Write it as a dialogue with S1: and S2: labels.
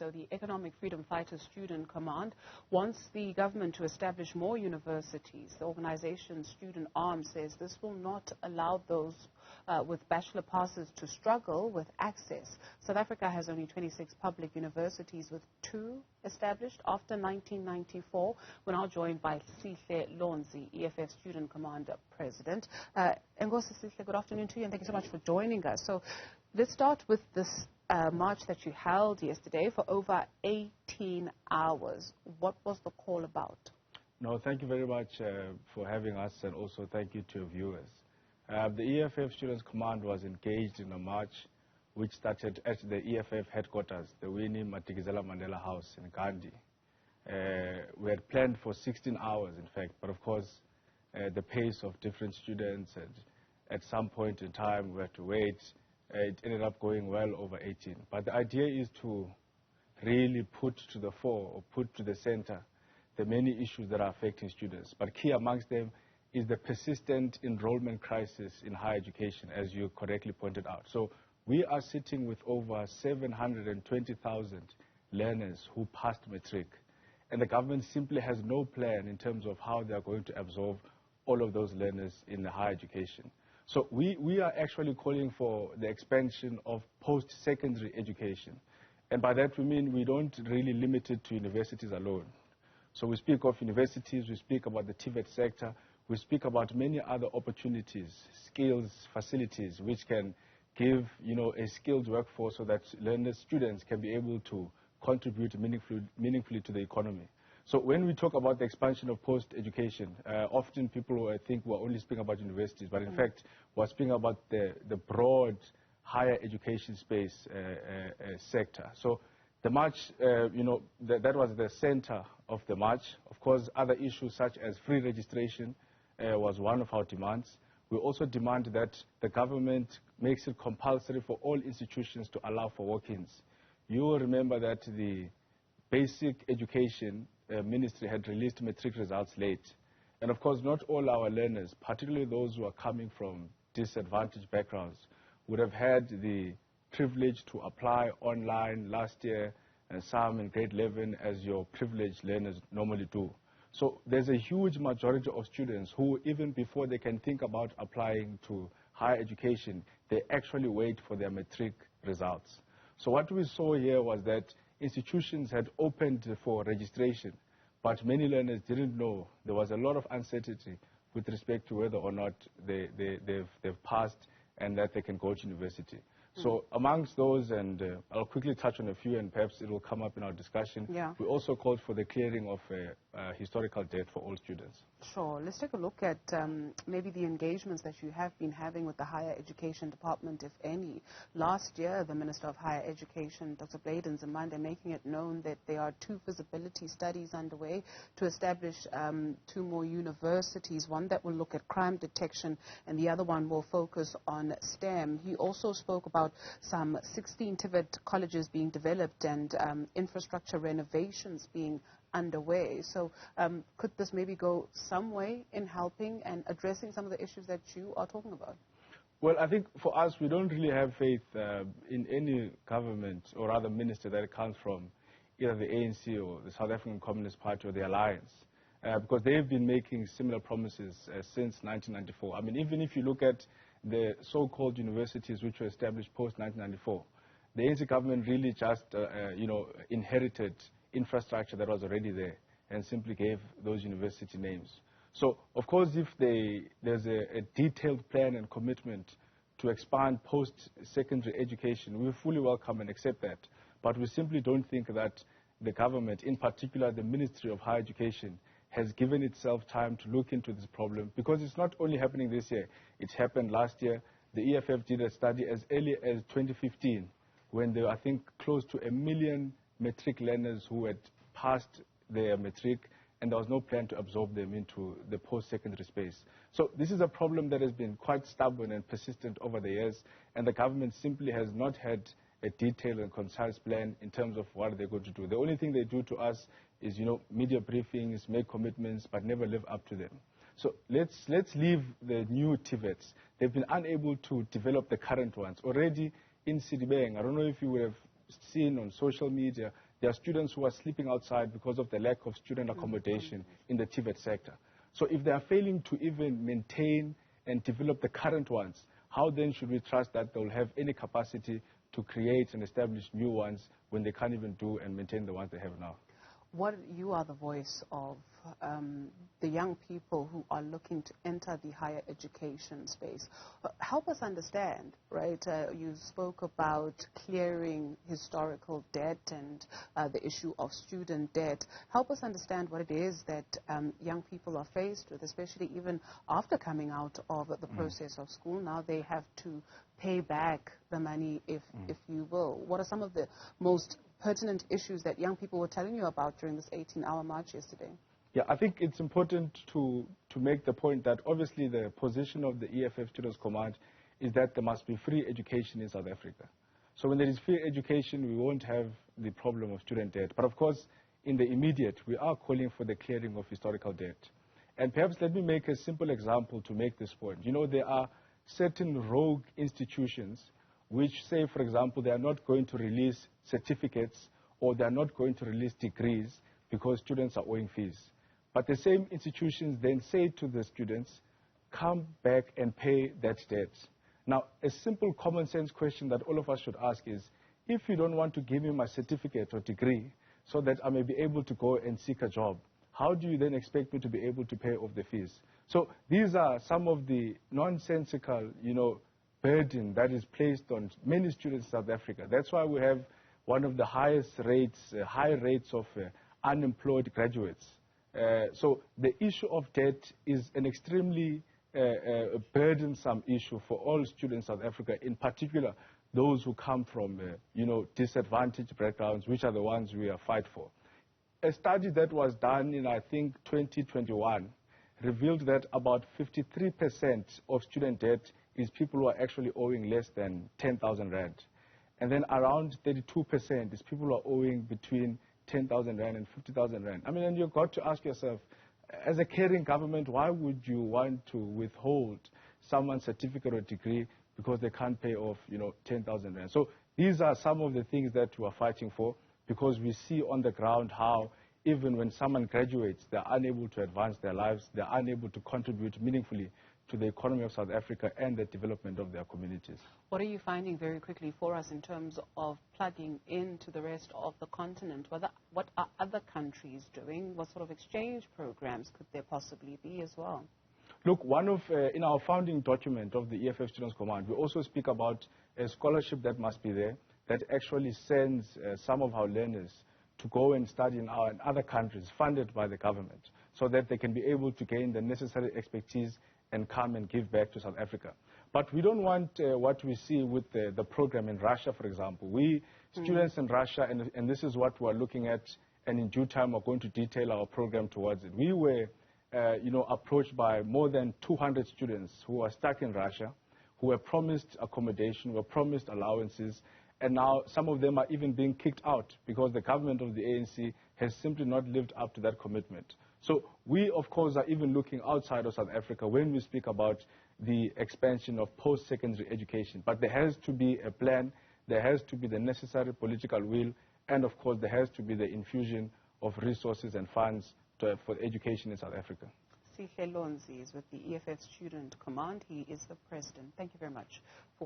S1: So the Economic Freedom Fighters Student Command wants the government to establish more universities. The organization's student arm says this will not allow those with bachelor passes to struggle with access. South Africa has only 26 public universities, with 2 established after 1994. We're now joined by Sihle Lonzi, EFF Student Commander President. Ngosi Sihle, good afternoon to you, and thank you so much for joining us. So let's start with this march that you held yesterday for over 18 hours. What was the call about?
S2: No, thank you very much for having us, and also thank you to your viewers. The EFF Students Command was engaged in a march which started at the EFF headquarters, the Winnie Madikizela Mandela House in Gandhi. We had planned for 16 hours, in fact, but of course, the pace of different students, and at some point in time, we had to wait. It ended up going well over 18. But the idea is to really put to the fore, or put to the center, the many issues that are affecting students. But key amongst them is the persistent enrollment crisis in higher education, as you correctly pointed out. So we are sitting with over 720,000 learners who passed matric, and the government simply has no plan in terms of how they are going to absorb all of those learners in the higher education. So we are actually calling for the expansion of post-secondary education. And by that we mean we don't really limit it to universities alone. So we speak of universities, we speak about the TVET sector, we speak about many other opportunities, skills, facilities, which can give, a skilled workforce so that learners, students can be able to contribute meaningfully to the economy. So when we talk about the expansion of post-education, often people think we're only speaking about universities, but in fact, we're speaking about the broad higher education space sector. So the march, that was the center of the march. Of course, other issues such as free registration was one of our demands. We also demand that the government makes it compulsory for all institutions to allow for walk-ins. You will remember that the basic education ministry had released matric results late. And of course, not all our learners, particularly those who are coming from disadvantaged backgrounds, would have had the privilege to apply online last year, and some in grade 11, as your privileged learners normally do. So there's a huge majority of students who, even before they can think about applying to higher education, they actually wait for their matric results. So what we saw here was that institutions had opened for registration, but many learners didn't know. There was a lot of uncertainty with respect to whether or not they've passed and that they can go to university. So amongst those, and I'll quickly touch on a few, and perhaps it will come up in our discussion, we also called for the clearing of historical debt for all students.
S1: Sure. Let's take a look at maybe the engagements that you have been having with the Higher Education Department, if any. Last year, the Minister of Higher Education, Dr. Bladen Zimande, making it known that there are 2 feasibility studies underway to establish 2 more universities, one that will look at crime detection and the other one will focus on STEM. He also spoke about some 16 TVET colleges being developed and infrastructure renovations being underway. So could this maybe go some way in helping and addressing some of the issues that you are talking about?
S2: Well, I think for us, we don't really have faith in any government or other minister that comes from either the ANC or the South African Communist Party or the Alliance, because they've been making similar promises since 1994. I mean, even if you look at the so-called universities which were established post-1994, the ANC government really just, inherited infrastructure that was already there and simply gave those university names. So, of course, if there's a detailed plan and commitment to expand post-secondary education, we fully welcome and accept that. But we simply don't think that the government, in particular the Ministry of Higher Education, has given itself time to look into this problem, because it's not only happening this year. It's happened last year. The EFF did a study as early as 2015, when there were, I think, close to 1 million matric learners who had passed their matric, and there was no plan to absorb them into the post-secondary space. So this is a problem that has been quite stubborn and persistent over the years, and the government simply has not had a detailed and concise plan in terms of what they're going to do. The only thing they do to us is, media briefings, make commitments, but never live up to them. So let's leave the new TVETs. They've been unable to develop the current ones. Already in Sidibeng, I don't know if you would have seen on social media, There are students who are sleeping outside because of the lack of student accommodation in the TVET sector. So if they are failing to even maintain and develop the current ones, how then should we trust that they'll have any capacity to create and establish new ones when they can't even do and maintain the ones they have now?
S1: You are the voice of the young people who are looking to enter the higher education space. Help us understand, right? You spoke about clearing historical debt and the issue of student debt. Help us understand what it is that young people are faced with, especially even after coming out of the process of school. Now they have to pay back the money, if you will. What are some of the most pertinent issues that young people were telling you about during this 18-hour march yesterday?
S2: Yeah, I think it's important to make the point that obviously the position of the EFF Students Command is that there must be free education in South Africa. So when there is free education, we won't have the problem of student debt. But of course, in the immediate, we are calling for the clearing of historical debt. And perhaps let me make a simple example to make this point. You know, there are certain rogue institutions which say, for example, they are not going to release certificates or they are not going to release degrees because students are owing fees. But the same institutions then say to the students, come back and pay that debt. Now, a simple common sense question that all of us should ask is, if you don't want to give me my certificate or degree so that I may be able to go and seek a job, how do you then expect me to be able to pay off the fees? So these are some of the nonsensical, burden that is placed on many students in South Africa. That's why we have one of the highest rates, high rates of unemployed graduates. So the issue of debt is an extremely burdensome issue for all students in South Africa, in particular those who come from, disadvantaged backgrounds, which are the ones we fight for. A study that was done in, I think, 2021 revealed that about 53% of student debt is people who are actually owing less than 10,000 rand. And then around 32% is people who are owing between 10,000 rand and 50,000 rand. I mean, and you've got to ask yourself, as a caring government, why would you want to withhold someone's certificate or degree because they can't pay off, 10,000 rand? So these are some of the things that we are fighting for, because we see on the ground how even when someone graduates, they're unable to advance their lives, they're unable to contribute meaningfully to the economy of South Africa and the development of their communities.
S1: What are you finding very quickly for us in terms of plugging into the rest of the continent? What are other countries doing? What sort of exchange programs could there possibly be as well?
S2: Look, in our founding document of the EFF Students Command, we also speak about a scholarship that must be there that actually sends some of our learners to go and study in other countries funded by the government so that they can be able to gain the necessary expertise and come and give back to South Africa. But we don't want what we see with the program in Russia, for example. Students in Russia, and this is what we're looking at, and in due time we're going to detail our program towards it. We were, approached by more than 200 students who are stuck in Russia, who were promised accommodation, were promised allowances, and now some of them are even being kicked out because the government of the ANC has simply not lived up to that commitment. So we, of course, are even looking outside of South Africa when we speak about the expansion of post-secondary education. But there has to be a plan, there has to be the necessary political will, and of course there has to be the infusion of resources and funds for education in South Africa.
S1: Sihle Lonzi is with the EFF Student Command. He is the president. Thank you very much.